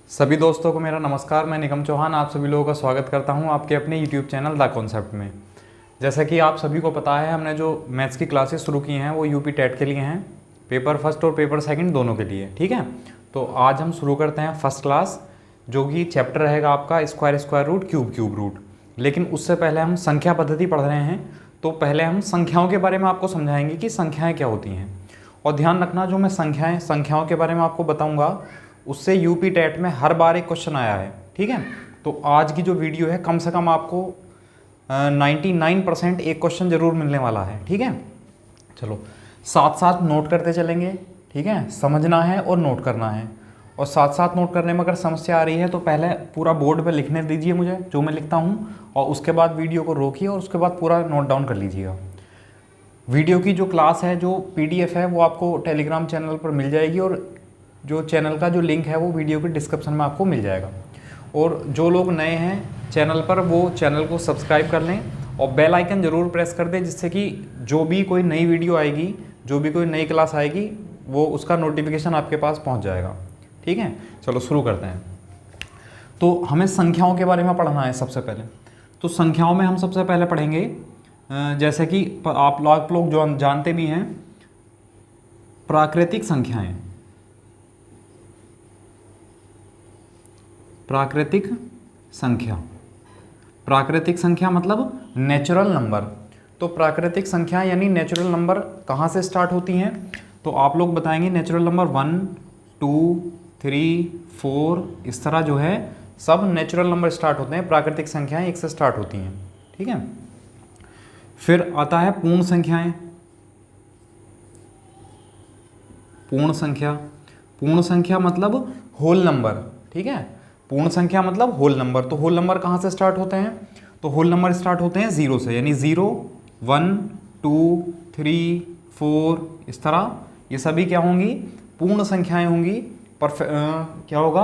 सभी दोस्तों को मेरा नमस्कार। मैं निगम चौहान आप सभी लोगों का स्वागत करता हूं आपके अपने YouTube चैनल द कॉन्सेप्ट में। जैसा कि आप सभी को पता है, हमने जो मैथ्स की क्लासेस शुरू की हैं वो यूपी टेट के लिए हैं, पेपर फर्स्ट और पेपर सेकंड दोनों के लिए। ठीक है, तो आज हम शुरू करते हैं फर्स्ट क्लास, जो कि चैप्टर रहेगा आपका स्क्वायर रूट क्यूब रूट। लेकिन उससे पहले हम संख्या पद्धति पढ़ रहे हैं, तो पहले हम संख्याओं के बारे में आपको समझाएंगे कि संख्याएँ क्या होती हैं। और ध्यान रखना, जो मैं संख्याओं के बारे में आपको बताऊँगा उससे यूपी टेट में हर बार एक क्वेश्चन आया है। ठीक है, तो आज की जो वीडियो है कम से कम आपको 99% एक क्वेश्चन जरूर मिलने वाला है। ठीक है, चलो साथ साथ नोट करते चलेंगे। ठीक है, समझना है और नोट करना है। और साथ साथ नोट करने में अगर समस्या आ रही है तो पहले पूरा बोर्ड पे लिखने दीजिए मुझे जो मैं लिखता हूँ, और उसके बाद वीडियो को रोकिए और उसके बाद पूरा नोट डाउन कर लीजिएगा। वीडियो की जो क्लास है, जो PDF है, वो आपको टेलीग्राम चैनल पर मिल जाएगी, और जो चैनल का जो लिंक है वो वीडियो के डिस्क्रिप्शन में आपको मिल जाएगा। और जो लोग नए हैं चैनल पर, वो चैनल को सब्सक्राइब कर लें और बेल आइकन ज़रूर प्रेस कर दें, जिससे कि जो भी कोई नई वीडियो आएगी, जो भी कोई नई क्लास आएगी, वो उसका नोटिफिकेशन आपके पास पहुंच जाएगा। ठीक है, चलो शुरू करते हैं। तो हमें संख्याओं के बारे में पढ़ना है सबसे पहले। तो संख्याओं में हम सबसे पहले पढ़ेंगे, जैसे कि आप लोग जो जानते भी हैं, प्राकृतिक संख्याएँ। प्राकृतिक संख्या, प्राकृतिक संख्या मतलब नेचुरल नंबर। तो प्राकृतिक संख्या यानी नेचुरल नंबर कहाँ से स्टार्ट होती हैं? तो आप लोग बताएंगे नेचुरल नंबर 1, 2, 3, 4, इस तरह जो है सब नेचुरल नंबर स्टार्ट होते हैं। प्राकृतिक संख्याएं 1 से स्टार्ट होती हैं। ठीक है, फिर आता है पूर्ण संख्याएं। पूर्ण संख्या, पूर्ण संख्या मतलब होल नंबर। ठीक है, पूर्ण संख्या मतलब होल नंबर। तो होल नंबर कहाँ से स्टार्ट होते हैं? तो होल नंबर स्टार्ट होते हैं 0 से, यानी 0, 1, 2, 3, 4, इस तरह ये सभी क्या होंगी? पूर्ण संख्याएं होंगी। क्या होगा?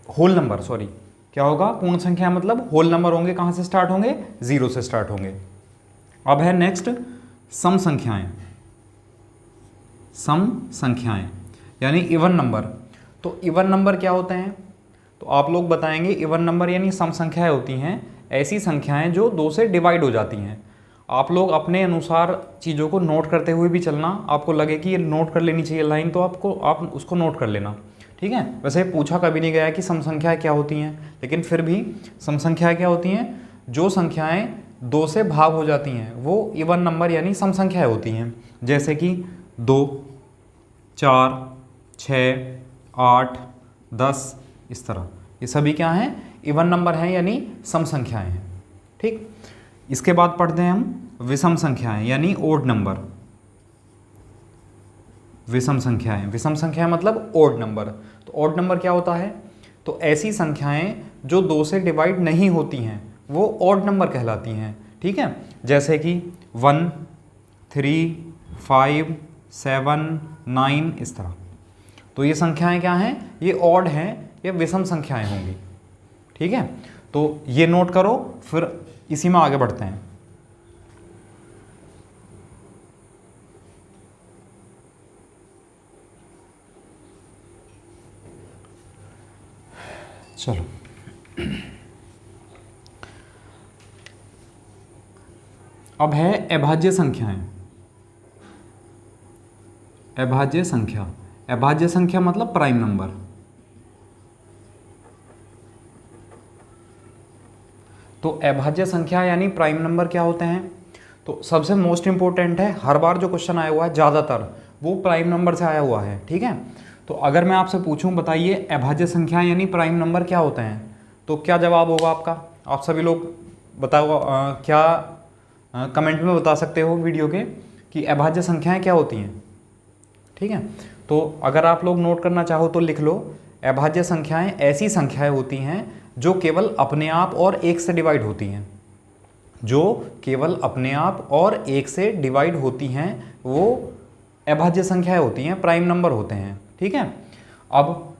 होल नंबर, सॉरी, क्या होगा? पूर्ण संख्या मतलब होल नंबर होंगे। कहाँ से स्टार्ट होंगे? 0 से स्टार्ट होंगे। अब है नेक्स्ट सम संख्याएं। सम संख्याएं यानी इवन नंबर। तो इवन नंबर क्या होते हैं? तो आप लोग बताएंगे इवन नंबर यानी सम संख्याएं होती हैं ऐसी संख्याएं जो 2 से डिवाइड हो जाती हैं। आप लोग अपने अनुसार चीज़ों को नोट करते हुए भी चलना। आपको लगे कि ये नोट कर लेनी चाहिए लाइन, तो आप उसको नोट कर लेना। ठीक है, वैसे पूछा कभी नहीं गया कि सम संख्याएं क्या होती हैं, लेकिन फिर भी सम संख्याएं क्या होती हैं? जो संख्याएँ 2 से भाग हो जाती हैं वो इवन नंबर यानी सम संख्याएँ होती हैं। जैसे कि 2, 4, 6, 8, 10, इस तरह ये सभी क्या हैं? इवन नंबर हैं यानी सम संख्याएं हैं। ठीक, इसके बाद पढ़ते हैं हम विषम संख्याएं यानी ओड नंबर। विषम संख्याएं, विषम संख्या मतलब ओड नंबर। तो ओड नंबर क्या होता है? तो ऐसी संख्याएं जो 2 से डिवाइड नहीं होती हैं वो ओड नंबर कहलाती हैं। ठीक है, जैसे कि 1, 3, 5, 7, 9, इस तरह। तो ये संख्याएं क्या हैं? ये ऑड हैं, ये विषम संख्याएं होंगी। ठीक है, तो ये नोट करो, फिर इसी में आगे बढ़ते हैं। चलो अब है अभाज्य संख्याएं। अभाज्य संख्या, अभाज्य संख्या मतलब प्राइम नंबर। तो अभाज्य संख्या यानी प्राइम नंबर क्या होते हैं? तो सबसे मोस्ट इंपॉर्टेंट है, हर बार जो क्वेश्चन आया हुआ है ज़्यादातर वो प्राइम नंबर से आया हुआ है। ठीक है, तो अगर मैं आपसे पूछूं बताइए अभाज्य संख्या यानी प्राइम नंबर क्या होते हैं, तो क्या जवाब होगा आपका? आप सभी लोग बताओ, क्या कमेंट में बता सकते हो वीडियो के कि अभाज्य संख्याएं क्या होती हैं? ठीक है, तो अगर आप लोग नोट करना चाहो तो लिख लो, अभाज्य संख्याएं ऐसी संख्याएं होती हैं जो केवल अपने आप और 1 से डिवाइड होती हैं। जो केवल अपने आप और 1 से डिवाइड होती हैं वो अभाज्य संख्याएं होती हैं, प्राइम नंबर होते हैं। ठीक है, अब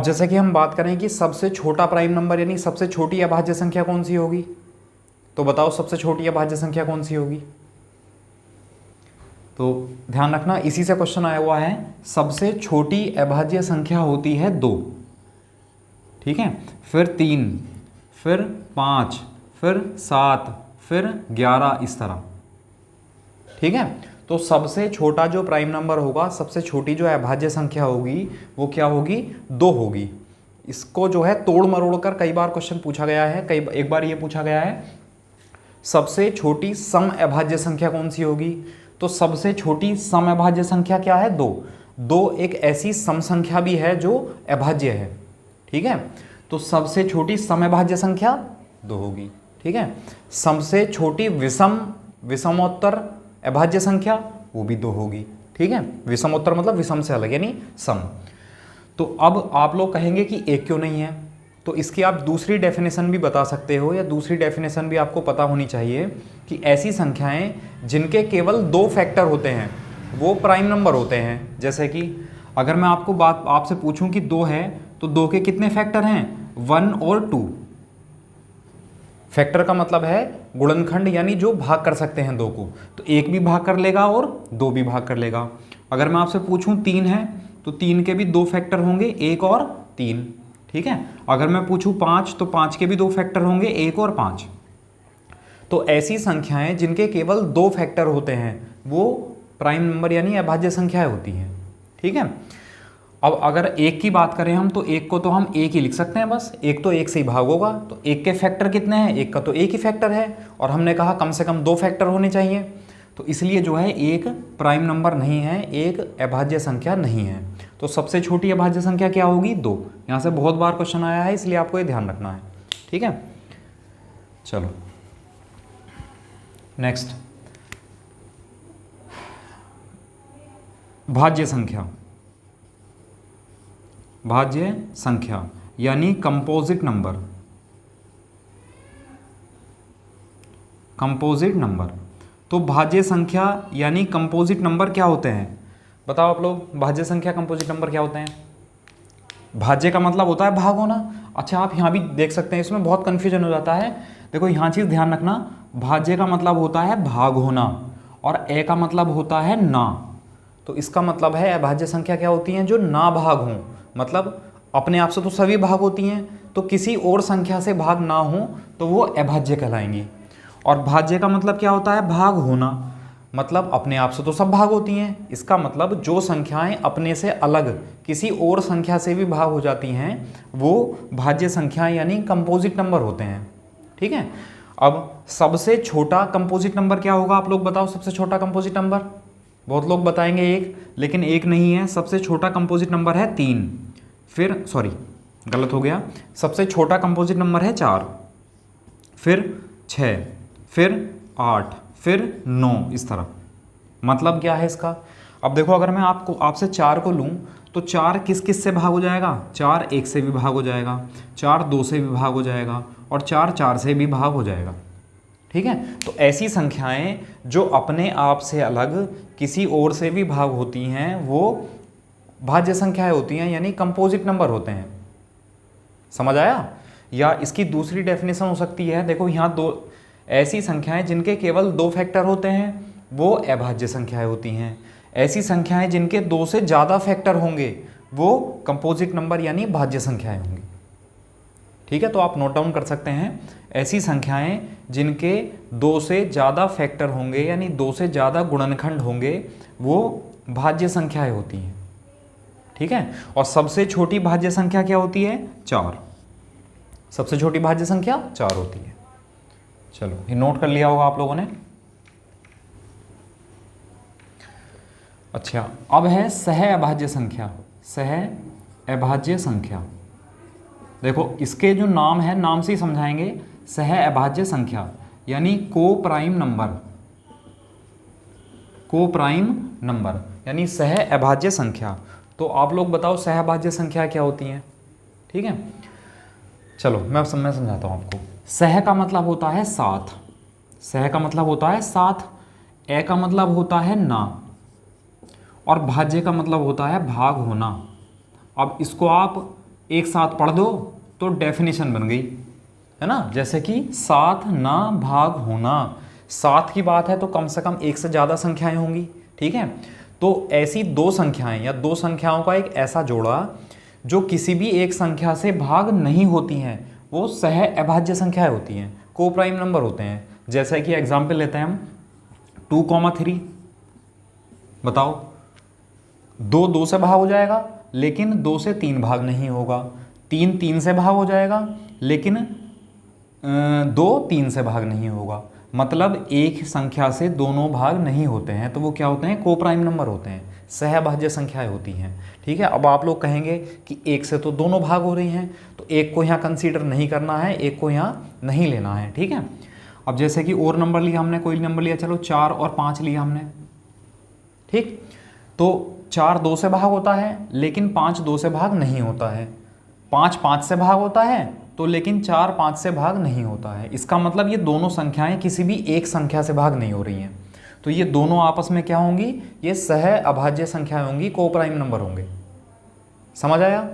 जैसे कि हम बात करें कि सबसे छोटा प्राइम नंबर यानी सबसे छोटी अभाज्य संख्या कौन सी होगी, तो बताओ सबसे छोटी अभाज्य संख्या कौन सी होगी? तो ध्यान रखना, इसी से क्वेश्चन आया हुआ है। सबसे छोटी अभाज्य संख्या होती है 2, ठीक है, फिर 3, फिर 5, फिर 7, फिर 11, इस तरह, ठीक है। तो सबसे छोटा जो प्राइम नंबर होगा, सबसे छोटी जो अभाज्य संख्या होगी वो क्या होगी, 2 होगी। इसको जो है तोड़ मरोड़ कर कई बार क्वेश्चन पूछा गया है। एक बार ये पूछा गया है सबसे छोटी सम अभाज्य संख्या कौन सी होगी, तो सबसे छोटी सम अभाज्य संख्या क्या है, 2। 2 एक ऐसी सम संख्या भी है जो अभाज्य है, ठीक है। तो सबसे छोटी सम अभाज्य संख्या 2 होगी, ठीक है। सबसे छोटी विषमोत्तर अभाज्य संख्या वो भी 2 होगी, ठीक है। विषमोत्तर मतलब विषम से अलग यानी सम। तो अब आप लोग कहेंगे कि एक क्यों नहीं है, तो इसकी आप दूसरी डेफिनेशन भी बता सकते हो, या दूसरी डेफिनेशन भी आपको पता होनी चाहिए कि ऐसी संख्याएं जिनके केवल 2 फैक्टर होते हैं वो प्राइम नंबर होते हैं। जैसे कि अगर मैं आपसे पूछूं कि 2 है तो 2 के कितने फैक्टर हैं, 1 और 2। फैक्टर का मतलब है गुणनखंड, यानी जो भाग कर सकते हैं 2 को, तो 1 भी भाग कर लेगा और 2 भी भाग कर लेगा। अगर मैं आपसे पूछूं 3 है तो 3 के भी 2 फैक्टर होंगे, 1 और 3, ठीक है। अगर मैं पूछूं 5 तो 5 के भी 2 फैक्टर होंगे, 1 और 5। तो ऐसी संख्याएं जिनके केवल 2 फैक्टर होते हैं वो प्राइम नंबर यानी अभाज्य संख्याएं होती हैं, ठीक है। अब अगर 1 की बात करें हम, तो 1 को तो हम 1 ही लिख सकते हैं बस, 1 तो 1 से ही भाग होगा। तो 1 के फैक्टर कितने हैं, 1 का तो 1 ही फैक्टर है, और हमने कहा कम से कम 2 फैक्टर होने चाहिए, तो इसलिए जो है 1 प्राइम नंबर नहीं है, 1 अभाज्य संख्या नहीं है। तो सबसे छोटी अभाज्य संख्या क्या होगी, 2। यहाँ से बहुत बार क्वेश्चन आया है, इसलिए आपको ये ध्यान रखना है, ठीक है। चलो नेक्स्ट, भाज्य संख्या। भाज्य संख्या यानी कंपोजिट नंबर। कंपोजिट नंबर, तो भाज्य संख्या यानी कंपोजिट नंबर क्या होते हैं, बताओ आप लोग। भाज्य संख्या कंपोजिट नंबर क्या होते हैं। भाज्य का मतलब होता है भाग होना। अच्छा, आप यहाँ भी देख सकते हैं, इसमें बहुत कन्फ्यूजन हो जाता है। देखो यहाँ चीज़ ध्यान रखना, भाज्य का मतलब होता है भाग होना और ए का मतलब होता है ना। तो इसका मतलब है अभाज्य संख्या क्या होती हैं, जो ना भाग हों, मतलब अपने आप से तो सभी भाग होती हैं, तो किसी और संख्या से भाग ना हो तो वो अभाज्य कहलाएंगी। और भाज्य का मतलब क्या होता है, भाग होना, मतलब अपने आप से तो सब भाग होती हैं, इसका मतलब जो संख्याएं अपने से अलग किसी और संख्या से भी भाग हो जाती हैं वो भाज्य संख्याएं यानी कंपोजिट नंबर होते हैं, ठीक है। अब सबसे छोटा कंपोजिट नंबर क्या होगा, आप लोग बताओ। सबसे छोटा कंपोजिट नंबर, बहुत लोग बताएंगे 1, लेकिन 1 नहीं है। सबसे छोटा कंपोजिट नंबर है 3, फिर सॉरी गलत हो गया, सबसे छोटा कंपोजिट नंबर है 4, फिर 6, फिर 8, फिर 9, इस तरह। मतलब क्या है इसका, अब देखो अगर मैं आपसे 4 को लूँ तो 4 किस किस से भाग हो जाएगा, 4 1 से भी भाग हो जाएगा, 4 2 से भी भाग हो जाएगा, और 4 4 से भी भाग हो जाएगा, ठीक है। तो ऐसी संख्याएं जो अपने आप से अलग किसी और से भी भाग होती हैं वो भाज्य संख्याएं होती हैं, यानी कंपोजिट नंबर होते हैं। समझ आया। या इसकी दूसरी डेफिनेशन हो सकती है, देखो यहाँ 2 ऐसी संख्याएं जिनके केवल 2 फैक्टर होते हैं वो अभाज्य संख्याएं होती हैं। ऐसी संख्याएं जिनके 2 से ज़्यादा फैक्टर होंगे वो कंपोजिट नंबर यानी भाज्य संख्याएं होंगी, ठीक है। तो आप नोट डाउन कर सकते हैं, ऐसी संख्याएं जिनके 2 से ज़्यादा फैक्टर होंगे यानी 2 से ज़्यादा गुणनखंड होंगे वो भाज्य संख्याएं होती हैं, ठीक है। और सबसे छोटी भाज्य संख्या क्या होती है, 4। सबसे छोटी भाज्य संख्या 4 होती है। चलो ये नोट कर लिया होगा आप लोगों ने। अच्छा, अब है सह अभाज्य संख्या। सह अभाज्य संख्या, देखो इसके जो नाम है, नाम से ही समझाएंगे। सह अभाज्य संख्या यानी को प्राइम नंबर। को प्राइम नंबर यानी सह अभाज्य संख्या। तो आप लोग बताओ सह अभाज्य संख्या क्या होती हैं, ठीक है। चलो मैं समझाता हूँ आपको। सह का मतलब होता है साथ, सह का मतलब होता है साथ, ए का मतलब होता है ना, और भाज्य का मतलब होता है भाग होना। अब इसको आप एक साथ पढ़ दो तो डेफिनेशन बन गई, है ना। जैसे कि साथ ना भाग होना, साथ की बात है तो कम से कम 1 से ज़्यादा संख्याएं होंगी, ठीक है। तो ऐसी दो संख्याएं या दो संख्याओं का एक ऐसा जोड़ा जो किसी भी एक संख्या से भाग नहीं होती हैं, वो सह अभाज्य संख्याएं होती हैं, को प्राइम नंबर होते हैं। जैसे कि एग्जाम्पल लेते हैं हम 2,3, बताओ 2 से भाग हो जाएगा लेकिन 2 से 3 भाग नहीं होगा, 3 से भाग हो जाएगा लेकिन 2 3 से भाग नहीं होगा। मतलब एक संख्या से दोनों भाग नहीं होते हैं, तो वो क्या होते हैं, को प्राइम नंबर होते हैं, सहभाज्य संख्याएं होती हैं। ठीक है। अब आप लोग कहेंगे कि एक से तो दोनों भाग हो रही हैं, तो एक को यहाँ कंसीडर नहीं करना है, एक को यहाँ नहीं लेना है। ठीक है। अब जैसे कि और नंबर लिया हमने, कोई नंबर लिया, चलो 4 और 5 लिया हमने। ठीक। तो 4 2 से भाग होता है लेकिन 5 2 से भाग नहीं होता है, 5 5 से भाग होता है तो लेकिन 4 5 से भाग नहीं होता है। इसका मतलब ये दोनों संख्याएं किसी भी एक संख्या से भाग नहीं हो रही हैं, तो ये दोनों आपस में क्या होंगी, ये सह अभाज्य संख्याएं होंगी, को प्राइम नंबर होंगे। समझ आया।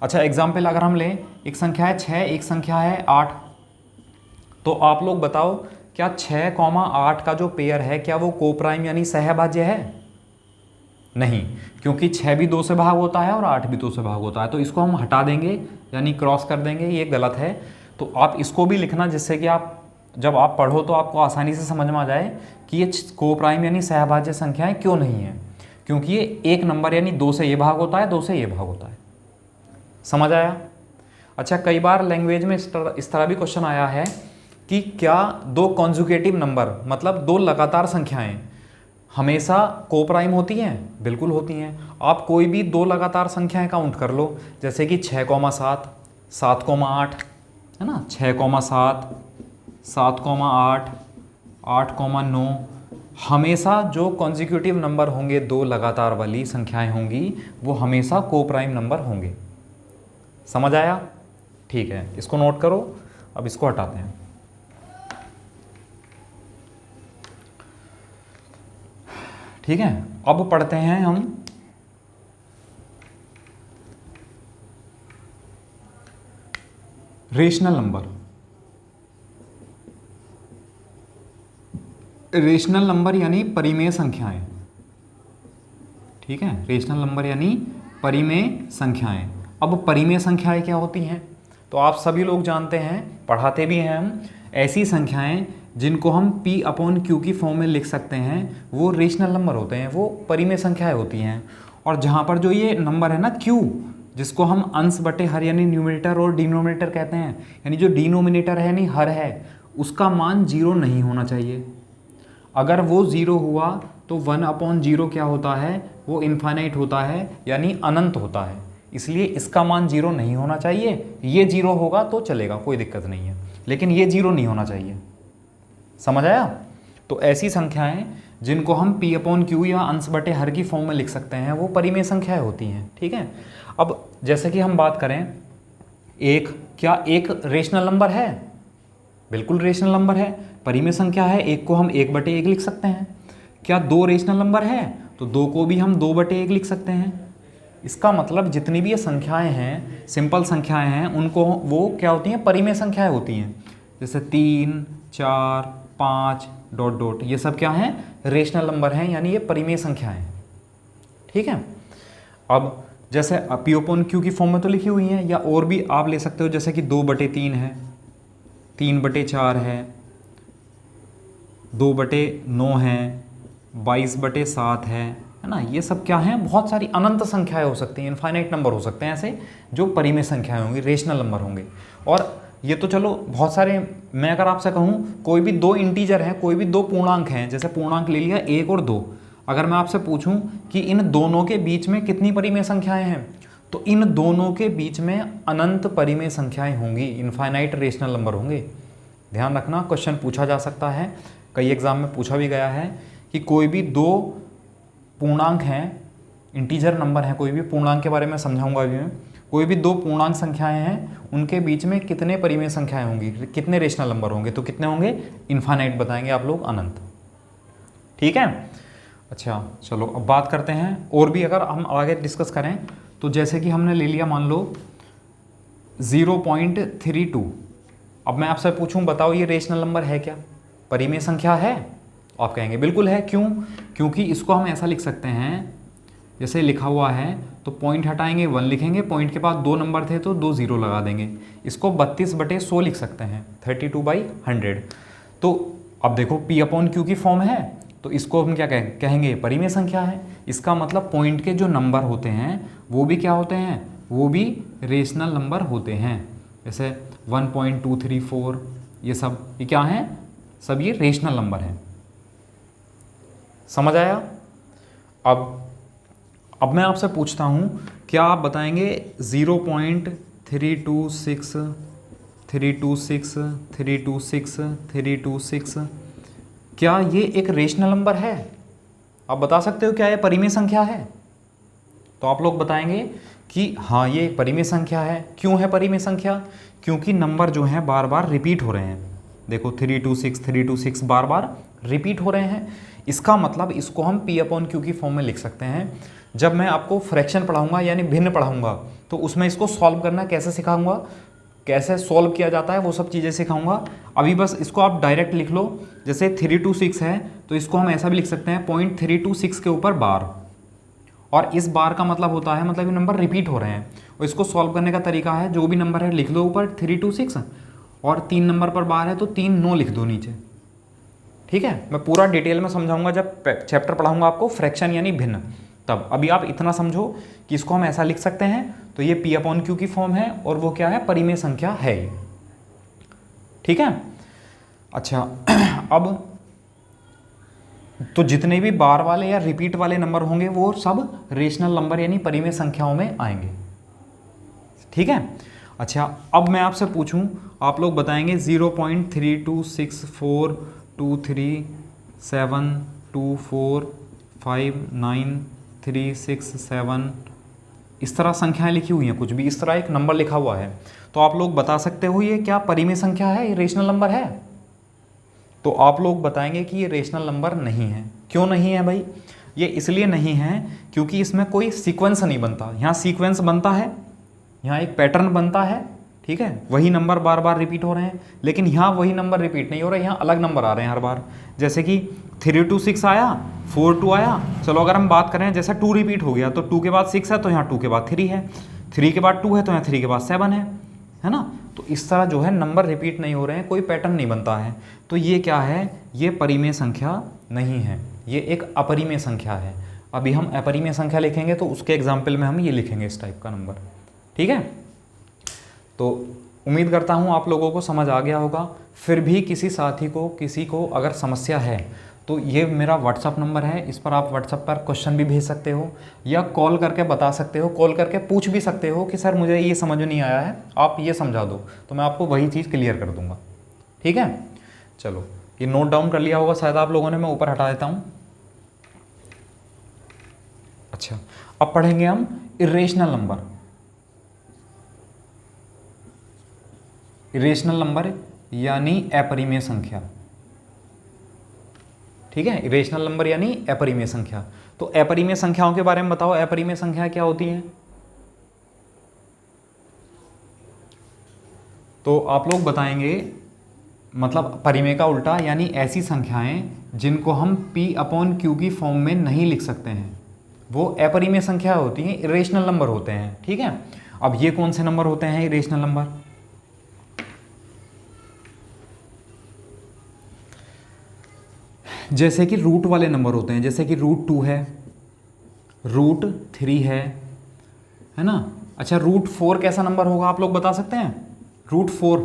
अच्छा एग्जाम्पल अगर हम लें, एक संख्या है 6, एक संख्या है 8, तो आप लोग बताओ क्या 6,8 का जो पेयर है क्या वो को प्राइम यानी सहभाज्य है? नहीं, क्योंकि 6 भी 2 से भाग होता है और 8 भी 2 से भाग होता है, तो इसको हम हटा देंगे यानी क्रॉस कर देंगे, ये गलत है। तो आप इसको भी लिखना जिससे कि आप जब आप पढ़ो तो आपको आसानी से समझ में आ जाए कि ये को प्राइम यानी सहभाज्य संख्याएं क्यों नहीं है, क्योंकि ये एक नंबर यानी 2 से ये भाग होता है, 2 से ये भाग होता है। समझ आया। अच्छा कई बार लैंग्वेज में इस तरह भी क्वेश्चन आया है कि क्या दो कॉन्जुगेटिव नंबर मतलब दो लगातार संख्याएं हमेशा को प्राइम होती हैं? बिल्कुल होती हैं। आप कोई भी दो लगातार संख्याएं काउंट कर लो, जैसे कि 6,7, 7,8 है ना, 6,7, 7,8, 8,9, हमेशा जो कॉन्जिक्यूटिव नंबर होंगे, दो लगातार वाली संख्याएं होंगी, वो हमेशा को प्राइम नंबर होंगे। समझ आया। ठीक है, इसको नोट करो। अब इसको हटाते हैं। ठीक है। अब पढ़ते हैं हम रेशनल नंबर। रेशनल नंबर यानी परिमेय संख्याएं। ठीक है, रेशनल नंबर यानी परिमेय संख्याएं। अब परिमेय संख्याएं क्या होती हैं? तो आप सभी लोग जानते हैं, पढ़ाते भी हैं हम, ऐसी संख्याएं जिनको हम P/Q की फॉर्म में लिख सकते हैं, वो रेशनल नंबर होते हैं, वो परिमेय संख्याएं होती हैं। और जहाँ पर जो ये नंबर है ना Q, जिसको हम अंश बटे हर यानी न्यूमरेटर और डिनोमिनेटर कहते हैं, यानी जो डिनोमिनेटर है यानी हर है, उसका मान 0 नहीं होना चाहिए। अगर वो 0 हुआ तो 1/0 क्या होता है, वो इनफाइनाइट होता है यानी अनंत होता है। इसलिए इसका मान 0 नहीं होना चाहिए। ये 0 होगा तो चलेगा, कोई दिक्कत नहीं है, लेकिन ये 0 नहीं होना चाहिए। समझ आया। तो ऐसी संख्याएं जिनको हम P/Q या अंश बटे हर की फॉर्म में लिख सकते हैं, वो परिमेय संख्याएं होती हैं। ठीक है। अब जैसे कि हम बात करें एक, क्या एक रेशनल नंबर है? बिल्कुल रेशनल नंबर है, परिमेय संख्या है। एक को हम 1/1 लिख सकते हैं। क्या 2 रेशनल नंबर है? तो 2 को भी हम 2/1 लिख सकते हैं। इसका मतलब जितनी भी ये संख्याएं हैं, सिंपल संख्याएं हैं, उनको वो क्या होती हैं, परिमेय संख्याएं होती हैं। जैसे 3, 4, 5 ... ये सब क्या हैं, रेशनल नंबर हैं, यानी ये परिमेय संख्याएं हैं। ठीक है। अब जैसे P/Q की फॉर्म में तो लिखी हुई हैं, या और भी आप ले सकते हो, जैसे कि 2/3 है, 3/4 है, 2/9 है, 22/7 है ना। ये सब क्या हैं, बहुत सारी अनंत संख्याएं हो सकती हैं, इनफाइनाइट नंबर हो सकते हैं ऐसे, जो परिमेय संख्याएं होंगी, रेशनल नंबर होंगे। और ये तो चलो बहुत सारे, मैं अगर आपसे कहूँ कोई भी 2 इंटीजर हैं, कोई भी 2 पूर्णांक हैं, जैसे पूर्णांक ले लिया 1 और 2, अगर मैं आपसे पूछूं कि इन दोनों के बीच में कितनी परिमेय संख्याएं हैं, तो इन दोनों के बीच में अनंत परिमेय संख्याएं होंगी, इनफाइनाइट रेशनल नंबर होंगे। ध्यान रखना, क्वेश्चन पूछा जा सकता है, कई एग्जाम में पूछा भी गया है कि कोई भी 2 पूर्णांक हैं, इंटीजर नंबर हैं, कोई भी पूर्णांक के बारे में समझाऊंगा अभी मैं, कोई भी 2 पूर्णांक संख्याएं हैं, उनके बीच में कितने परिमेय संख्याएं होंगी, कितने रेशनल नंबर होंगे, तो कितने होंगे, इनफाइनाइट बताएंगे आप लोग, अनंत। ठीक है। अच्छा चलो अब बात करते हैं और भी, अगर हम आगे डिस्कस करें तो जैसे कि हमने ले लिया मान लो 0.32। अब मैं आपसे पूछूं, बताओ ये रेशनल नंबर है क्या, परिमेय संख्या है? आप कहेंगे बिल्कुल है, क्यों? क्योंकि इसको हम ऐसा लिख सकते हैं, जैसे लिखा हुआ है तो पॉइंट हटाएंगे 1 लिखेंगे, पॉइंट के बाद 2 नंबर थे तो 2 0 लगा देंगे। इसको 32/100 लिख सकते हैं, 32/100। तो अब देखो P अपॉन Q की फॉर्म है, तो इसको हम क्या कहेंगे, परिमेय संख्या है। इसका मतलब पॉइंट के जो नंबर होते हैं वो भी क्या होते हैं, वो भी रेशनल नंबर होते हैं। जैसे 1.234 ये सब ये क्या हैं, सब ये रेशनल नंबर हैं। समझ आया? अब मैं आपसे पूछता हूँ, क्या आप बताएंगे 0.326 326 326 326 क्या ये एक रेशनल नंबर है? आप बता सकते हो क्या ये परिमेय संख्या है? तो आप लोग बताएंगे कि हाँ ये एक परिमेय संख्या है। क्यों है परिमेय संख्या? क्योंकि नंबर जो हैं बार बार रिपीट हो रहे हैं। देखो 326 326 बार बार रिपीट हो रहे हैं। इसका मतलब इसको हम P अपॉन Q की फॉर्म में लिख सकते हैं। जब मैं आपको फ्रैक्शन पढ़ाऊंगा यानी भिन्न पढ़ाऊंगा तो उसमें इसको सॉल्व करना कैसे सिखाऊंगा, कैसे सॉल्व किया जाता है वो सब चीज़ें सिखाऊंगा। अभी बस इसको आप डायरेक्ट लिख लो। जैसे 326 है तो इसको हम ऐसा भी लिख सकते हैं 0.326 के ऊपर बार, और इस बार का मतलब होता है मतलब ये नंबर रिपीट हो रहे हैं। और इसको सॉल्व करने का तरीका है, जो भी नंबर है लिख दो ऊपर 326 और 3 नंबर पर बार है तो 3 9 लिख दो नीचे। ठीक है, मैं पूरा डिटेल में समझाऊंगा जब चैप्टर पढ़ाऊंगा आपको फ्रैक्शन यानी भिन्न, तब। अभी आप इतना समझो कि इसको हम ऐसा लिख सकते हैं, तो ये P अपॉन Q की फॉर्म है और वो क्या है, परिमेय संख्या है। ठीक है, अच्छा अब तो जितने भी बार वाले या रिपीट वाले नंबर होंगे वो सब रेशनल नंबर यानी परिमेय संख्याओं में आएंगे। ठीक है, अच्छा अब मैं आपसे पूछूं, आप लोग बताएंगे 0.3264237245936 इस तरह संख्याएं लिखी हुई हैं, कुछ भी इस तरह एक नंबर लिखा हुआ है, तो आप लोग बता सकते हो ये क्या परिमेय संख्या है, ये रेशनल नंबर है? तो आप लोग बताएंगे कि ये रेशनल नंबर नहीं है। क्यों नहीं है भाई? ये इसलिए नहीं है क्योंकि इसमें कोई सीक्वेंस नहीं बनता। यहाँ सीक्वेंस बनता है, यहाँ एक पैटर्न बनता है। ठीक है, वही नंबर बार बार रिपीट हो रहे हैं, लेकिन यहाँ वही नंबर रिपीट नहीं हो रहे, यहाँ अलग नंबर आ रहे हैं हर बार। जैसे कि 326 आया, 42 आया, चलो अगर हम बात करें जैसे 2 रिपीट हो गया तो 2 के बाद 6 है तो यहाँ 2 के बाद 3 है, 3 के बाद 2 है तो यहाँ 3 के बाद 7 है ना। तो इस तरह जो है नंबर रिपीट नहीं हो रहे हैं, कोई पैटर्न नहीं बनता है। तो ये क्या है, ये परिमेय संख्या नहीं है, ये एक अपरिमेय संख्या है। अभी हम अपरिमेय संख्या लिखेंगे तो उसके एग्जाम्पल में हम ये लिखेंगे इस टाइप का नंबर। ठीक है, तो उम्मीद करता हूँ आप लोगों को समझ आ गया होगा। फिर भी किसी साथी को, किसी को अगर समस्या है तो ये मेरा व्हाट्सअप नंबर है, इस पर आप व्हाट्सअप पर क्वेश्चन भी भेज सकते हो या कॉल करके बता सकते हो, कॉल करके पूछ भी सकते हो कि सर मुझे ये समझ नहीं आया है, आप ये समझा दो, तो मैं आपको वही चीज़ क्लियर कर दूंगा। ठीक है, चलो ये नोट डाउन कर लिया होगा शायद आप लोगों ने, मैं ऊपर हटा देता हूँ। अच्छा, अब पढ़ेंगे हम इरेशनल नंबर। इरेशनल नंबर यानी अपरिमेय संख्या। ठीक है, इरेशनल नंबर यानी अपरिमेय संख्या। तो अपरिमेय संख्याओं के बारे में बताओ, अपरिमेय संख्या क्या होती है? तो आप लोग बताएंगे, मतलब परिमेय का उल्टा यानी ऐसी संख्याएं जिनको हम P अपॉन Q की फॉर्म में नहीं लिख सकते हैं, वो अपरिमेय संख्या होती हैं, इरेशनल नंबर होते हैं। ठीक है, अब ये कौन से नंबर होते हैं इरेशनल नंबर? जैसे कि रूट वाले नंबर होते हैं, जैसे कि √2 है, √3 है ना। अच्छा, √4 कैसा नंबर होगा आप लोग बता सकते हैं? √4,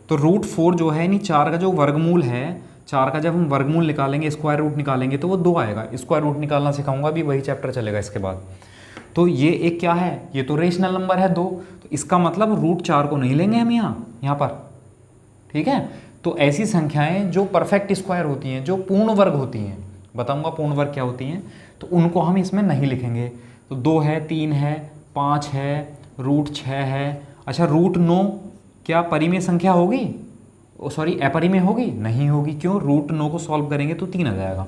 तो √4 जो है यानी 4 का जो वर्गमूल है, 4 का जब हम वर्गमूल निकालेंगे, स्क्वायर रूट निकालेंगे तो वो 2 आएगा। स्क्वायर रूट निकालना सिखाऊंगा, अभी वही चैप्टर चलेगा इसके बाद। तो ये एक क्या है, ये तो रेशनल नंबर है 2, तो इसका मतलब √4 को नहीं लेंगे हम यहाँ पर। ठीक है, तो ऐसी संख्याएं जो परफेक्ट स्क्वायर होती हैं, जो पूर्ण वर्ग होती हैं, बताऊंगा पूर्ण वर्ग क्या होती हैं, तो उनको हम इसमें नहीं लिखेंगे। तो 2 है, 3 है, 5 है, √6 है। अच्छा, √9 क्या परिमेय संख्या होगी? सॉरी, अपरिमेय होगी? नहीं होगी। क्यों? √9 को सॉल्व करेंगे तो 3 आ जाएगा।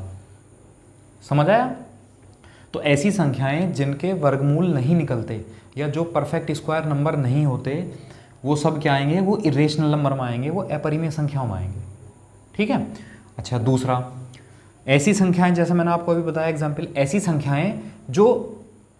समझ आया? तो ऐसी संख्याएं जिनके वर्गमूल नहीं निकलते या जो परफेक्ट स्क्वायर नंबर नहीं होते, वो सब क्या आएंगे, वो इरेशनल नंबर में आएंगे, वो अपरिमेय संख्याओं में आएंगे। ठीक है, अच्छा दूसरा, ऐसी संख्याएं, जैसे मैंने आपको अभी बताया एग्जाम्पल, ऐसी संख्याएं जो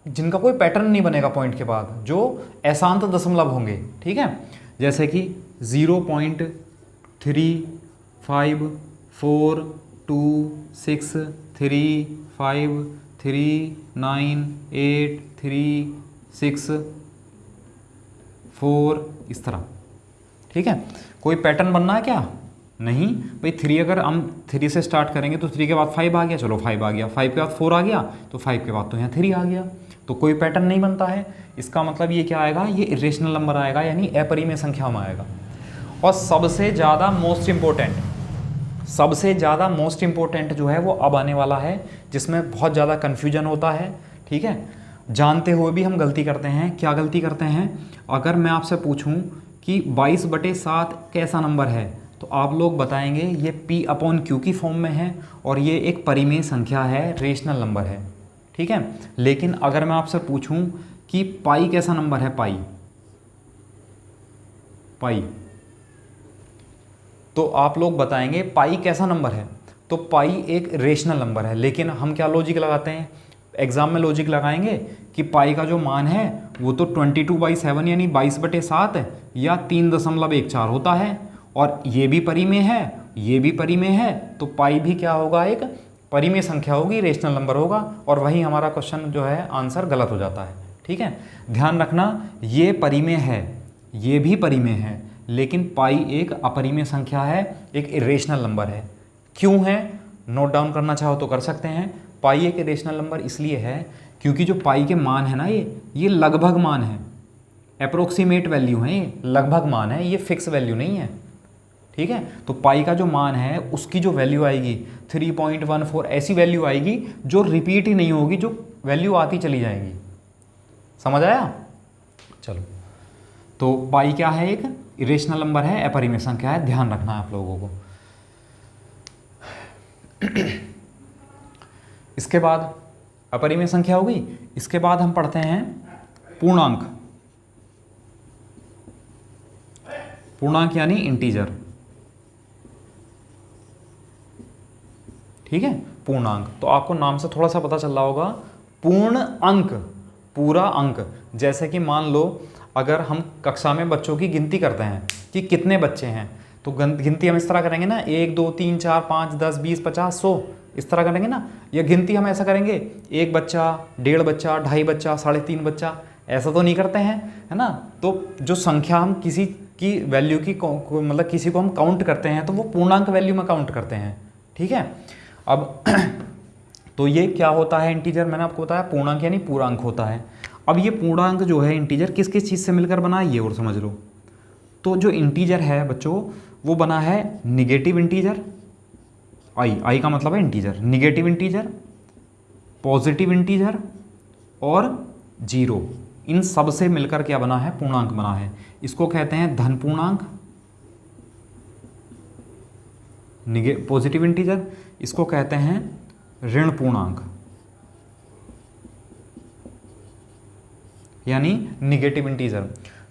जिनका कोई पैटर्न नहीं बनेगा पॉइंट के बाद, जो अशांत दशमलव होंगे, ठीक है, जैसे कि 0.3542635398364 इस तरह, ठीक है। कोई पैटर्न बनना है क्या? नहीं भाई, 3 अगर हम 3 से स्टार्ट करेंगे तो 3 के बाद 5 आ गया, चलो 5 आ गया, 5 के बाद 4 आ गया, तो 5 के बाद तो यहाँ 3 आ गया, तो कोई पैटर्न नहीं बनता है। इसका मतलब ये क्या आएगा, ये इरेशनल नंबर आएगा, यानी अपरिमेय संख्या में आएगा। और सबसे ज़्यादा मोस्ट इम्पोर्टेंट जो है वो अब आने वाला है, जिसमें बहुत ज़्यादा कन्फ्यूजन होता है, ठीक है, जानते हुए भी हम गलती करते हैं। क्या गलती करते हैं? अगर मैं आपसे पूछूं कि 22/7 कैसा नंबर है, तो आप लोग बताएंगे ये P/Q की फॉर्म में है और ये एक परिमेय संख्या है, रेशनल नंबर है, ठीक है। लेकिन अगर मैं आपसे पूछूं कि पाई कैसा नंबर है, पाई, तो आप लोग बताएंगे पाई कैसा नंबर है, तो पाई एक रेशनल नंबर है। लेकिन हम क्या लॉजिक लगाते हैं, एग्जाम में लॉजिक लगाएंगे कि पाई का जो मान है वो तो 22/7 यानी 22/7 या 3.14 होता है, और ये भी परिमेय है, ये भी परिमेय है, तो पाई भी क्या होगा, एक परिमेय संख्या होगी, रेशनल नंबर होगा, और वही हमारा क्वेश्चन जो है आंसर गलत हो जाता है, ठीक है। ध्यान रखना, ये परिमेय है, ये भी परिमेय है, लेकिन पाई एक अपरिमेय संख्या है, एक इरेशनल नंबर है। क्यों है, नोट डाउन करना चाहो तो कर सकते हैं। पाई एक इरेशनल नंबर इसलिए है क्योंकि जो पाई के मान है ना, ये लगभग मान है, अप्रोक्सीमेट वैल्यू है, ये लगभग मान है, ये फिक्स वैल्यू नहीं है, ठीक है। तो पाई का जो मान है उसकी जो वैल्यू आएगी 3.14 ऐसी वैल्यू आएगी जो रिपीट ही नहीं होगी, जो वैल्यू आती चली जाएगी। समझ आया? चलो, तो पाई क्या है, एक इरेशनल नंबर है, अपरिमेय संख्या है, ध्यान रखना है आप लोगों को। इसके बाद अपरिमेय संख्या होगी, इसके बाद हम पढ़ते हैं पूर्णांक। पूर्णांक यानी इंटीजर, ठीक है। पूर्णांक तो आपको नाम से थोड़ा सा पता चल रहा होगा, पूर्ण अंक, पूरा अंक। जैसे कि मान लो अगर हम कक्षा में बच्चों की गिनती करते हैं कि कितने बच्चे हैं, तो गिनती हम इस तरह करेंगे ना, 1 2 3 4 5 10 20 50 100 इस तरह करेंगे ना। ये गिनती हम ऐसा करेंगे, 1 बच्चा, 1.5 बच्चा, 2.5 बच्चा, 3.5 बच्चा, ऐसा तो नहीं करते हैं, है ना। तो जो संख्या हम किसी की वैल्यू की मतलब किसी को हम काउंट करते हैं तो वो पूर्णांक वैल्यू में काउंट करते हैं, ठीक है। अब तो ये क्या होता है, इंटीजर मैंने आपको बताया, पूर्णांक यानी पूरा अंक होता है। अब ये पूर्णांक जो है इंटीजर किस किस चीज़ से मिलकर बना है ये और समझ लो। तो जो इंटीजर है बच्चों वो बना है निगेटिव इंटीजर, आई का मतलब है integer, negative integer, positive integer और जीरो, इन सब से मिलकर क्या बना है, पूर्णांक बना है। इसको कहते हैं धन पूर्णांक, पॉजिटिव इंटीजर, इसको कहते हैं ऋण पूर्णांक यानी निगेटिव इंटीजर।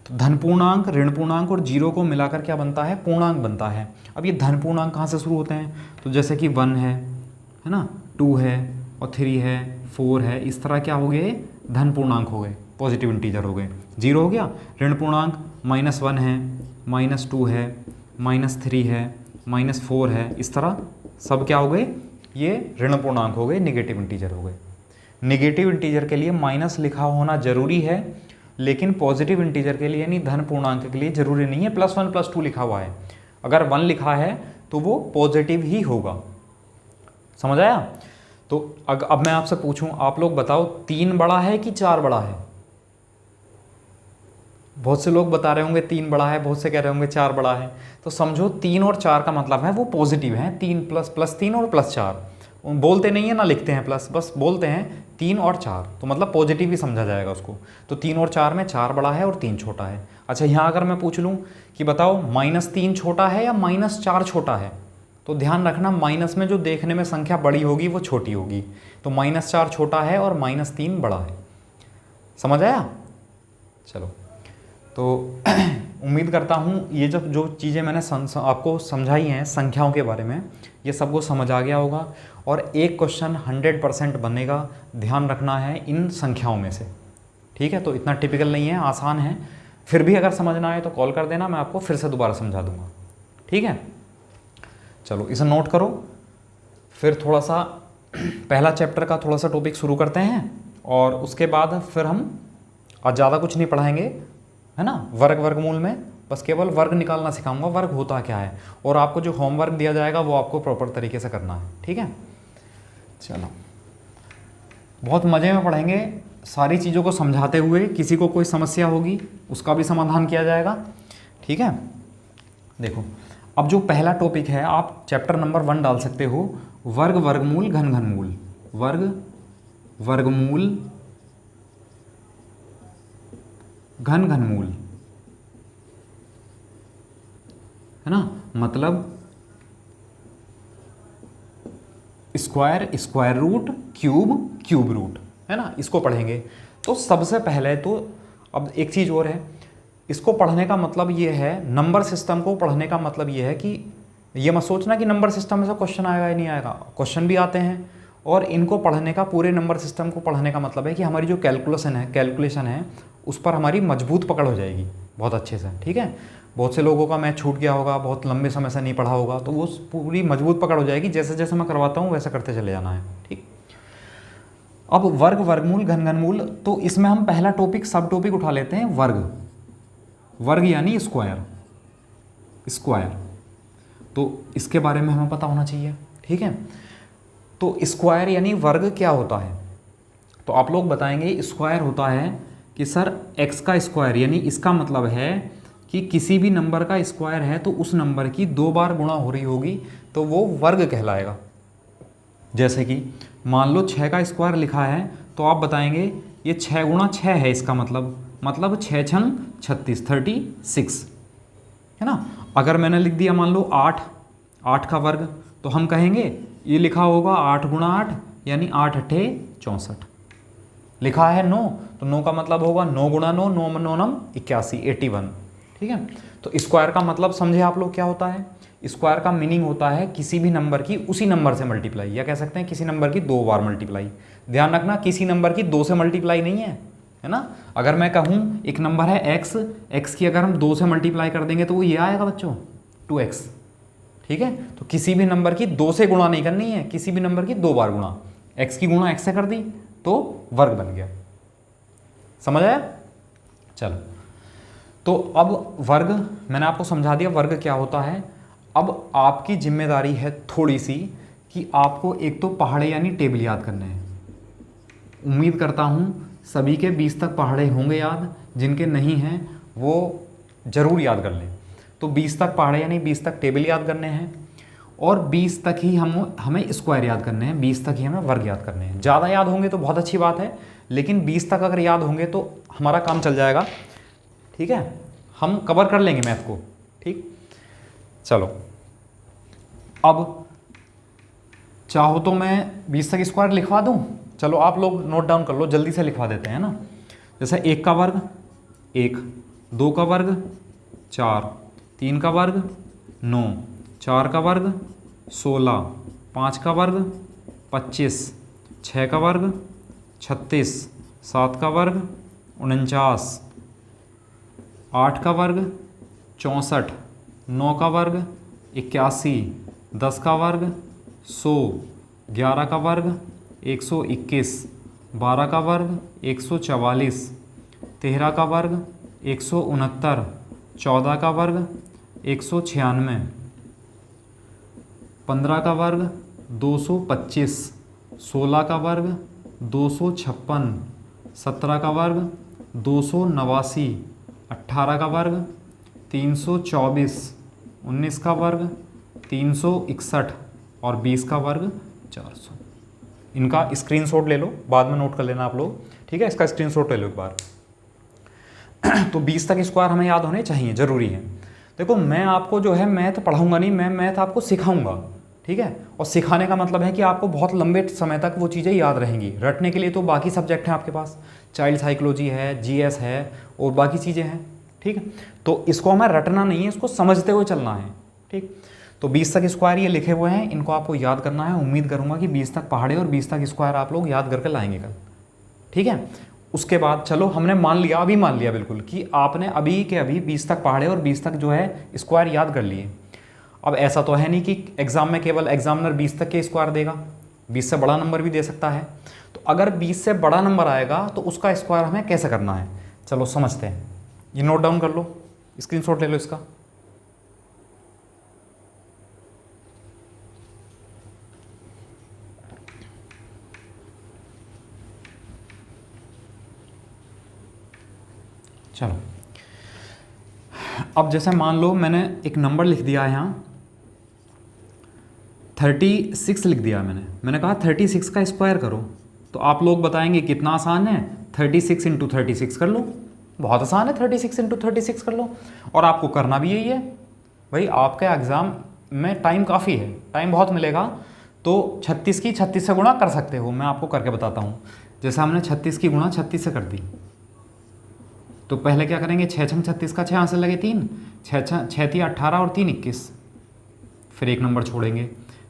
तो धन पूर्णांक, ऋण पूर्णांक और जीरो को मिलाकर क्या बनता है, पूर्णांक बनता है। अब ये धन पूर्णांक कहाँ से शुरू होते हैं, तो जैसे कि 1 है ना, 2 है और 3 है, 4 है, इस तरह क्या हो गए, धन पूर्णांक हो गए, पॉजिटिव इंटीजर हो गए। जीरो हो गया ऋण पूर्णांक, -1 है, -2 है, -3 है, -4 है, इस तरह सब क्या हो गए, ये ऋण पूर्णांक हो गए, निगेटिव इंटीजर हो गए। निगेटिव इंटीजर के लिए माइनस लिखा होना जरूरी है, लेकिन पॉजिटिव इंटीजर के लिए यानी धन पूर्णांक के लिए जरूरी नहीं है। +1 +2 लिखा हुआ है, अगर 1 लिखा है तो वो पॉजिटिव ही होगा। समझ आया? तो अब मैं आपसे पूछूं, आप लोग बताओ 3 बड़ा है कि 4 बड़ा है? बहुत से लोग बता रहे होंगे 3 बड़ा है, बहुत से कह रहे होंगे 4 बड़ा है। तो समझो 3 और 4 का मतलब है वो पॉजिटिव है, 3 +3 और +4। बोलते नहीं है ना, लिखते हैं प्लस, बस बोलते हैं 3 और 4, तो मतलब पॉजिटिव ही समझा जाएगा उसको। तो 3 और 4 में 4 बड़ा है और 3 छोटा है। अच्छा, यहाँ अगर मैं पूछ लूँ कि बताओ -3 छोटा है या -4 छोटा है, तो ध्यान रखना माइनस में जो देखने में संख्या बड़ी होगी वो छोटी होगी। तो -4 छोटा है और -3 बड़ा है। समझ आया? चलो, तो उम्मीद करता हूँ ये जब जो चीज़ें मैंने आपको समझाई हैं संख्याओं के बारे में, ये सबको समझ आ गया होगा। और एक क्वेश्चन 100% बनेगा, ध्यान रखना है इन संख्याओं में से, ठीक है। तो इतना टिपिकल नहीं है, आसान है। फिर भी अगर समझना आए तो कॉल कर देना, मैं आपको फिर से दोबारा समझा दूंगा, ठीक है। चलो इसे नोट करो। फिर थोड़ा सा पहला चैप्टर का थोड़ा सा टॉपिक शुरू करते हैं, और उसके बाद फिर हम आज ज़्यादा कुछ नहीं पढ़ाएंगे, है ना। वर्गमूल में बस केवल वर्ग निकालना सिखाऊंगा, वर्ग होता क्या है, और आपको जो होमवर्क दिया जाएगा वो आपको प्रॉपर तरीके से करना है, ठीक है। चलो बहुत मज़े में पढ़ेंगे, सारी चीज़ों को समझाते हुए। किसी को कोई समस्या होगी उसका भी समाधान किया जाएगा, ठीक है। देखो अब जो पहला टॉपिक है, आप चैप्टर नंबर 1 डाल सकते हो, वर्गमूल घनमूल। वर्गमूल घनमूल, है ना। मतलब स्क्वायर रूट, क्यूब रूट, है ना। इसको पढ़ेंगे। तो सबसे पहले तो अब एक चीज़ और है, इसको पढ़ने का मतलब ये है, नंबर सिस्टम को पढ़ने का मतलब ये है कि ये मत सोचना कि नंबर सिस्टम में से क्वेश्चन आएगा या नहीं आएगा, क्वेश्चन भी आते हैं। और इनको पढ़ने का, पूरे नंबर सिस्टम को पढ़ने का मतलब है कि हमारी जो कैलकुलेशन है उस पर हमारी मजबूत पकड़ हो जाएगी बहुत अच्छे से, ठीक है। बहुत से लोगों का मैथ छूट गया होगा, बहुत लंबे समय से नहीं पढ़ा होगा, तो वो पूरी मजबूत पकड़ हो जाएगी। जैसे जैसे मैं करवाता हूँ वैसा करते चले जाना है, ठीक। अब वर्गमूल घनमूल, तो इसमें हम पहला टॉपिक, सब टॉपिक उठा लेते हैं, वर्ग यानी स्क्वायर। तो इसके बारे में हमें पता होना चाहिए, ठीक है। तो स्क्वायर यानी वर्ग क्या होता है, तो आप लोग बताएंगे स्क्वायर होता है कि सर x का स्क्वायर, यानी इसका मतलब है कि किसी भी नंबर का स्क्वायर है तो उस नंबर की 2 बार गुणा हो रही होगी तो वो वर्ग कहलाएगा। जैसे कि मान लो 6 का स्क्वायर लिखा है, तो आप बताएंगे ये 6 गुणा 6 है, इसका मतलब 6 छंग 36, 36, है ना। अगर मैंने लिख दिया मान लो 8 का वर्ग, तो हम कहेंगे ये लिखा होगा 8 गुणा 8, यानी 8 अट्ठे 64। लिखा है 9, तो 9 का मतलब होगा 9 गुणा 9, 9 9 9 81, 81, ठीक है। तो स्क्वायर का मतलब समझे आप लोग क्या होता है। स्क्वायर का मीनिंग होता है किसी भी नंबर की उसी नंबर से मल्टीप्लाई, या कह सकते हैं किसी नंबर की 2 बार मल्टीप्लाई। ध्यान रखना, किसी नंबर की 2 से मल्टीप्लाई नहीं है ना। अगर मैं कहूँ एक नंबर है x की अगर हम 2 से मल्टीप्लाई कर देंगे तो वो ये आएगा बच्चों 2x, ठीक है। तो किसी भी नंबर की 2 से गुणा नहीं करनी है, किसी भी नंबर की 2 बार गुणा, x की गुणा x से कर दी तो वर्ग बन गया, समझ आया। चलो तो अब वर्ग मैंने आपको समझा दिया, वर्ग क्या होता है। अब आपकी जिम्मेदारी है थोड़ी सी कि आपको एक तो पहाड़े यानी टेबल याद करने हैं। उम्मीद करता हूँ सभी के 20 तक पहाड़े होंगे याद, जिनके नहीं हैं वो ज़रूर याद कर लें। तो 20 तक पहाड़े यानी 20 तक टेबल याद करने हैं, और 20 तक ही हमें स्क्वायर याद करने हैं, 20 तक ही हमें वर्ग याद करने हैं। ज़्यादा याद होंगे तो बहुत अच्छी बात है, लेकिन 20 तक अगर याद होंगे तो हमारा काम चल जाएगा, ठीक है। हम कवर कर लेंगे मैथ को, ठीक। चलो अब चाहो तो मैं 20 तक स्क्वायर लिखवा दूं, चलो आप लोग नोट डाउन कर लो, जल्दी से लिखवा देते हैं ना। जैसे 1 का वर्ग 1, 2 का वर्ग 4, 3 का वर्ग 9, 4 का वर्ग 16, 5 का वर्ग 25, 6 का वर्ग 36, 7 का वर्ग 49, 8 का वर्ग 64, 9 का वर्ग 81, 10 का वर्ग 100, 11 का वर्ग 121, 12 का वर्ग 144, 13 का वर्ग 169, 14 का वर्ग 196, 15 का वर्ग 225, 16 का वर्ग 256, 17 का वर्ग 289, 18 का वर्ग 324, 19 का वर्ग 361 और 20 का वर्ग 400। इनका स्क्रीनशॉट ले लो, बाद में नोट कर लेना आप लोग, ठीक है। इसका स्क्रीनशॉट ले लो एक बार। तो 20 तक स्क्वायर हमें याद होने चाहिए, ज़रूरी है। देखो मैं आपको जो है मैथ पढ़ाऊंगा नहीं, मैं मैथ आपको सिखाऊंगा, ठीक है। और सिखाने का मतलब है कि आपको बहुत लंबे समय तक वो चीज़ें याद रहेंगी। रटने के लिए तो बाकी सब्जेक्ट हैं आपके पास, चाइल्ड साइकोलॉजी है, जीएस है और बाकी चीज़ें हैं, ठीक है, तो इसको हमें रटना नहीं है, इसको समझते हुए चलना है। ठीक, तो 20 तक स्क्वायर ये लिखे हुए हैं, इनको आपको याद करना है। उम्मीद करूंगा कि 20 तक पहाड़े और 20 तक स्क्वायर आप लोग याद करके लाएंगे कल। ठीक है, उसके बाद चलो हमने मान लिया, अभी मान लिया बिल्कुल कि आपने अभी के अभी 20 तक पहाड़े और 20 तक जो है स्क्वायर याद कर लिए। अब ऐसा तो है नहीं कि एग्जाम में केवल एग्जामिनर 20 तक के स्क्वायर देगा, 20 से बड़ा नंबर भी दे सकता है। तो अगर 20 से बड़ा नंबर आएगा तो उसका स्क्वायर हमें कैसे करना है, चलो समझते हैं। ये नोट डाउन कर लो, स्क्रीनशॉट ले लो इसका। चलो, अब जैसे मान लो मैंने एक नंबर लिख दिया है यहाँ 36 लिख दिया मैंने कहा 36 का स्क्वायर करो, तो आप लोग बताएंगे कितना आसान है, 36 इंटू 36 कर लो। बहुत आसान है, 36 इंटू 36 कर लो। और आपको करना भी यही है भाई, आपके एग्ज़ाम में टाइम काफ़ी है, टाइम बहुत मिलेगा, तो 36 की 36 से गुणा कर सकते हो। मैं आपको करके बताता हूँ। जैसे हमने 36 की गुणा 36 से कर दी, तो पहले क्या करेंगे, 6 छंग 36 का 6 आंसर लगे 3, 6 थी 18 और 3 21, फिर एक नंबर छोड़ेंगे,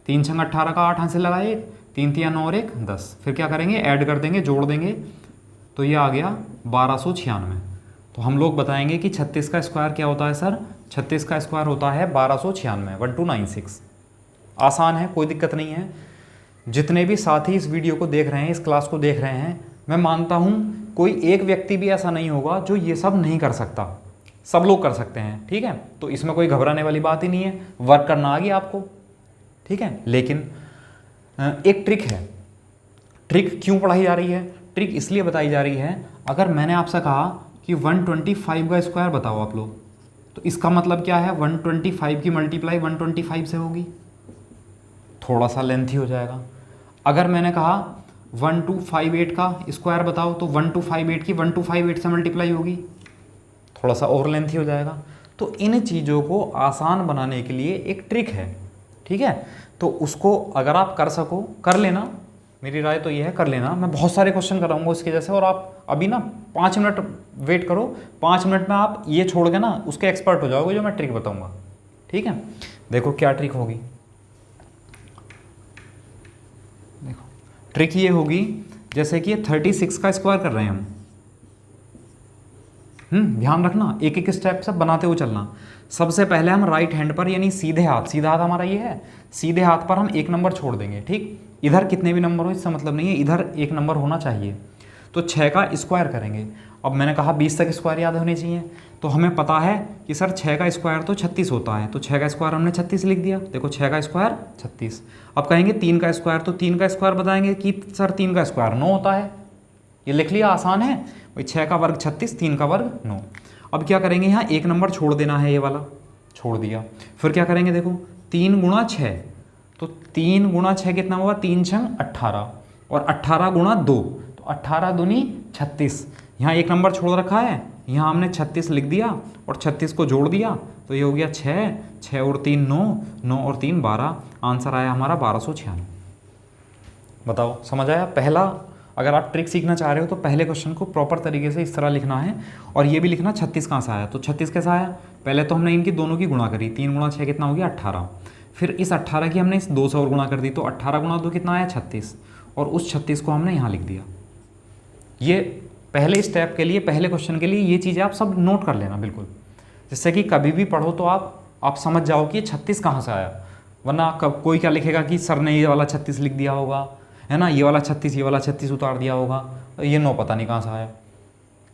3 छंग 18 का 8 आंसर लगा 1, 3 तिया 9 और 1 10, फिर क्या करेंगे, ऐड कर देंगे, जोड़ देंगे, तो ये आ गया 1296। तो हम लोग बताएंगे कि 36 का स्क्वायर क्या होता है सर, 36 का स्क्वायर होता है 1296, 1296। आसान है, कोई दिक्कत नहीं है। जितने भी साथी इस वीडियो को देख रहे हैं, इस क्लास को देख रहे हैं, मैं मानता हूँ कोई एक व्यक्ति भी ऐसा नहीं होगा जो ये सब नहीं कर सकता, सब लोग कर सकते हैं। ठीक है, तो इसमें कोई घबराने वाली बात ही नहीं है, वर्क करना आ गया आपको। ठीक है, लेकिन एक ट्रिक है। ट्रिक क्यों पढ़ाई जा रही है, ट्रिक इसलिए बताई जा रही है, अगर मैंने आपसे कहा कि 125 का स्क्वायर बताओ आप लोग, तो इसका मतलब क्या है, 125 की मल्टीप्लाई 125 से होगी, थोड़ा सा लेंथी हो जाएगा। अगर मैंने कहा 1258 का स्क्वायर बताओ, तो 1258 की 1258 से मल्टीप्लाई होगी, थोड़ा सा और लेंथी हो जाएगा। तो इन चीज़ों को आसान बनाने के लिए एक ट्रिक है। ठीक है, तो उसको अगर आप कर सको कर लेना, मेरी राय तो ये है कर लेना। मैं बहुत सारे क्वेश्चन कराऊंगा उसके जैसे, और आप अभी ना 5 मिनट वेट करो, 5 मिनट में आप ये छोड़ के ना उसके एक्सपर्ट हो जाओगे जो मैं ट्रिक बताऊंगा। ठीक है, देखो क्या ट्रिक होगी। देखो ट्रिक ये होगी, जैसे कि 36 का स्क्वायर कर रहे हैं हम, ध्यान रखना, एक एक स्टेप से बनाते हुए चलना। सबसे पहले हम राइट हैंड पर, यानी सीधे हाथ, सीधा हाथ हमारा ये है, सीधे हाथ पर हम एक नंबर छोड़ देंगे। ठीक, इधर कितने भी नंबर हो इससे मतलब नहीं है, इधर एक नंबर होना चाहिए। तो 6 का स्क्वायर करेंगे। अब मैंने कहा 20 तक स्क्वायर याद होने चाहिए, तो हमें पता है कि सर 6 का स्क्वायर तो 36 होता है, तो 6 का स्क्वायर हमने 36 लिख दिया। देखो 6 का स्क्वायर 36। अब कहेंगे 3 का स्क्वायर, तो 3 का स्क्वायर बताएंगे कि सर 3 का स्क्वायर 9 होता है, ये लिख लिया, आसान है भाई। 6 का वर्ग 36, 3 का वर्ग 9। अब क्या करेंगे, यहाँ एक नंबर छोड़ देना है, ये वाला छोड़ दिया। फिर क्या करेंगे, देखो 3 गुणा 6, तो 3 गुणा 6 कितना हुआ, 3 छंग 18, और 18 गुणा 2, तो 18 दूनी 36। यहाँ एक नंबर छोड़ रखा है, यहाँ हमने 36 लिख दिया और 36 को जोड़ दिया, तो ये हो गया 6, 6 और 3 9, 9 और 3 12, आंसर आया हमारा 1296। बताओ समझ आया। पहला, अगर आप ट्रिक सीखना चाह रहे हो तो पहले क्वेश्चन को प्रॉपर तरीके से इस तरह लिखना है, और ये भी लिखना 36 कहाँ से आया। तो 36 कैसा आया, पहले तो हमने इनकी दोनों की गुणा करी, 3 गुणा 6 कितना हो गया 18, फिर इस 18 की हमने इस 2 से और गुणा कर दी, तो 18 गुणा 2 कितना आया 36, और उस 36 को हमने यहाँ लिख दिया। ये पहले स्टेप के लिए, पहले क्वेश्चन के लिए ये चीज़ें आप सब नोट कर लेना बिल्कुल, जिससे कि कभी भी पढ़ो तो आप समझ जाओ कि 36 कहाँ से आया। वरना कोई क्या लिखेगा कि सर ने ये वाला 36 लिख दिया होगा, है ना, ये वाला 36, ये वाला 36 उतार दिया होगा, ये 9 पता नहीं कहाँ से आया,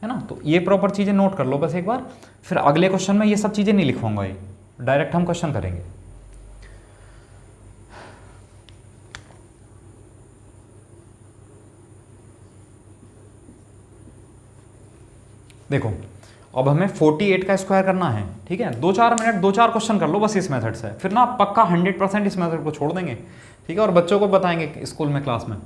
है ना। तो ये प्रॉपर चीज़ें नोट कर लो बस एक बार, फिर अगले क्वेश्चन में ये सब चीज़ें नहीं लिखवाऊंगा, ये डायरेक्ट हम क्वेश्चन करेंगे। देखो अब हमें 48 का स्क्वायर करना है। ठीक है, 2-4 मिनट 2-4 क्वेश्चन कर लो बस इस मेथड से, फिर ना पक्का 100% इस मेथड को छोड़ देंगे। ठीक है, और बच्चों को बताएंगे स्कूल में, क्लास में।